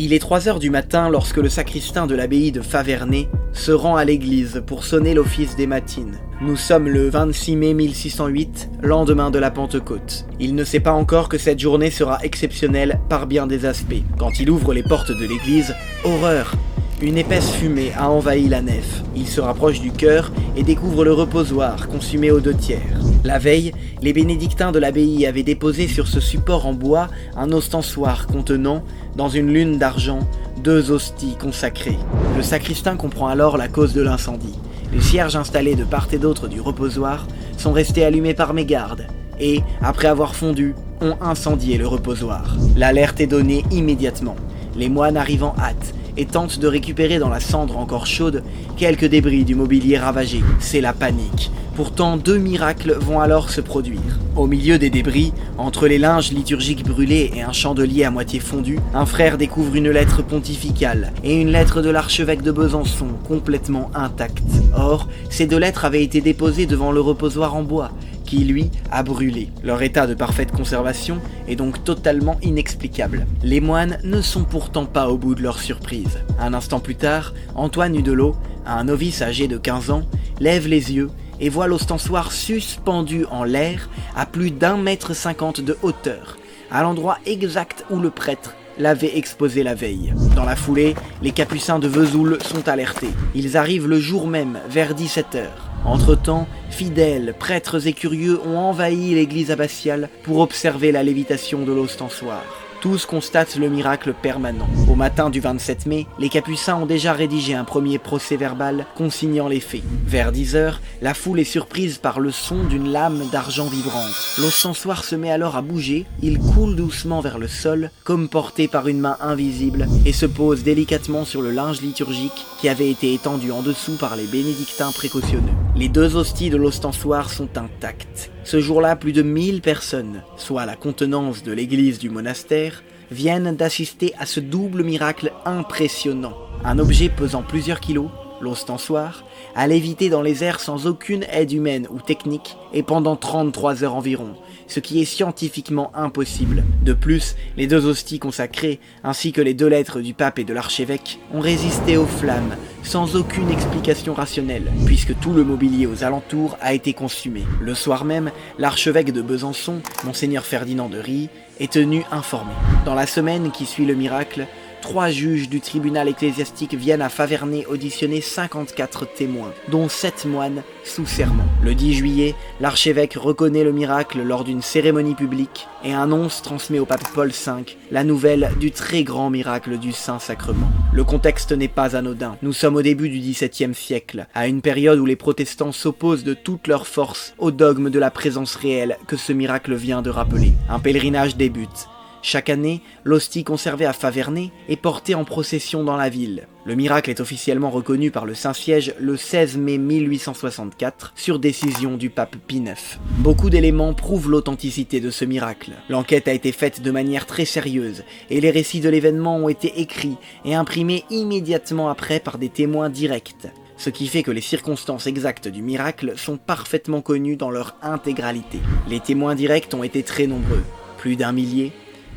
Il est 3 heures du matin lorsque le sacristain de l'abbaye de Favernet se rend à l'église pour sonner l'office des matines. Nous sommes le 26 mai 1608, lendemain de la Pentecôte. Il ne sait pas encore que cette journée sera exceptionnelle par bien des aspects. Quand il ouvre les portes de l'église, horreur! Une épaisse fumée a envahi la nef. Il se rapproche du chœur et découvre le reposoir, consumé aux 2/3. La veille, les bénédictins de l'abbaye avaient déposé sur ce support en bois un ostensoir contenant, dans une lune d'argent, 2 hosties consacrées. Le sacristain comprend alors la cause de l'incendie. Les cierges installés de part et d'autre du reposoir sont restés allumés par mégarde et, après avoir fondu, ont incendié le reposoir. L'alerte est donnée immédiatement. Les moines arrivent en hâte et tentent de récupérer dans la cendre encore chaude quelques débris du mobilier ravagé. C'est la panique. Pourtant, 2 miracles vont alors se produire. Au milieu des débris, entre les linges liturgiques brûlés et un chandelier à moitié fondu, un frère découvre une lettre pontificale et une lettre de l'archevêque de Besançon complètement intacte. Or, ces 2 lettres avaient été déposées devant le reposoir en bois, qui lui a brûlé. Leur état de parfaite conservation est donc totalement inexplicable. Les moines ne sont pourtant pas au bout de leur surprise. Un instant plus tard, Antoine Hudelot, un novice âgé de 15 ans, lève les yeux et voit l'ostensoir suspendu en l'air à plus d'1,50 m de hauteur, à l'endroit exact où le prêtre l'avait exposé la veille. Dans la foulée, les capucins de Vesoul sont alertés. Ils arrivent le jour même, vers 17 h. Entre-temps, fidèles, prêtres et curieux ont envahi l'église abbatiale pour observer la lévitation de l'ostensoir. Tous constatent le miracle permanent. Au matin du 27 mai, les capucins ont déjà rédigé un premier procès-verbal consignant les faits. Vers 10 h, la foule est surprise par le son d'une lame d'argent vibrante. L'ostensoir se met alors à bouger, il coule doucement vers le sol, comme porté par une main invisible, et se pose délicatement sur le linge liturgique qui avait été étendu en dessous par les bénédictins précautionneux. Les 2 hosties de l'ostensoir sont intactes. Ce jour-là, plus de 1000 personnes, soit la contenance de l'église du monastère, viennent d'assister à ce double miracle impressionnant. Un objet pesant plusieurs kilos, l'ostensoir, a lévité dans les airs sans aucune aide humaine ou technique et pendant 33 heures environ, ce qui est scientifiquement impossible. De plus, les 2 hosties consacrées, ainsi que les 2 lettres du pape et de l'archevêque, ont résisté aux flammes, sans aucune explication rationnelle, puisque tout le mobilier aux alentours a été consumé. Le soir même, l'archevêque de Besançon, Monseigneur Ferdinand de Rie, est tenu informé. Dans la semaine qui suit le miracle, 3 juges du tribunal ecclésiastique viennent à Favernet auditionner 54 témoins, dont 7 moines sous serment. Le 10 juillet, l'archevêque reconnaît le miracle lors d'une cérémonie publique et un nonce transmet au pape Paul V la nouvelle du très grand miracle du Saint-Sacrement. Le contexte n'est pas anodin. Nous sommes au début du XVIIe siècle, à une période où les protestants s'opposent de toute leur force au dogme de la présence réelle que ce miracle vient de rappeler. Un pèlerinage débute. Chaque année, l'hostie conservée à Favernet est portée en procession dans la ville. Le miracle est officiellement reconnu par le Saint-Siège le 16 mai 1864 sur décision du pape Pie IX. Beaucoup d'éléments prouvent l'authenticité de ce miracle. L'enquête a été faite de manière très sérieuse et les récits de l'événement ont été écrits et imprimés immédiatement après par des témoins directs. Ce qui fait que les circonstances exactes du miracle sont parfaitement connues dans leur intégralité. Les témoins directs ont été très nombreux, plus d'1 millier,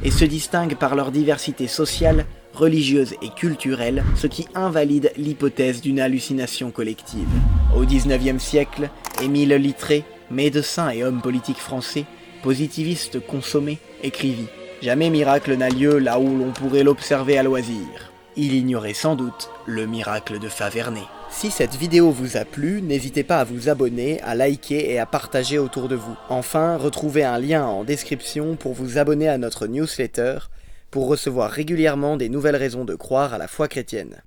et se distinguent par leur diversité sociale, religieuse et culturelle, ce qui invalide l'hypothèse d'une hallucination collective. Au XIXe siècle, Émile Littré, médecin et homme politique français, positiviste consommé, écrivit « Jamais miracle n'a lieu là où l'on pourrait l'observer à loisir ». Il ignorait sans doute le miracle de Favernet. Si cette vidéo vous a plu, n'hésitez pas à vous abonner, à liker et à partager autour de vous. Enfin, retrouvez un lien en description pour vous abonner à notre newsletter pour recevoir régulièrement des nouvelles raisons de croire à la foi chrétienne.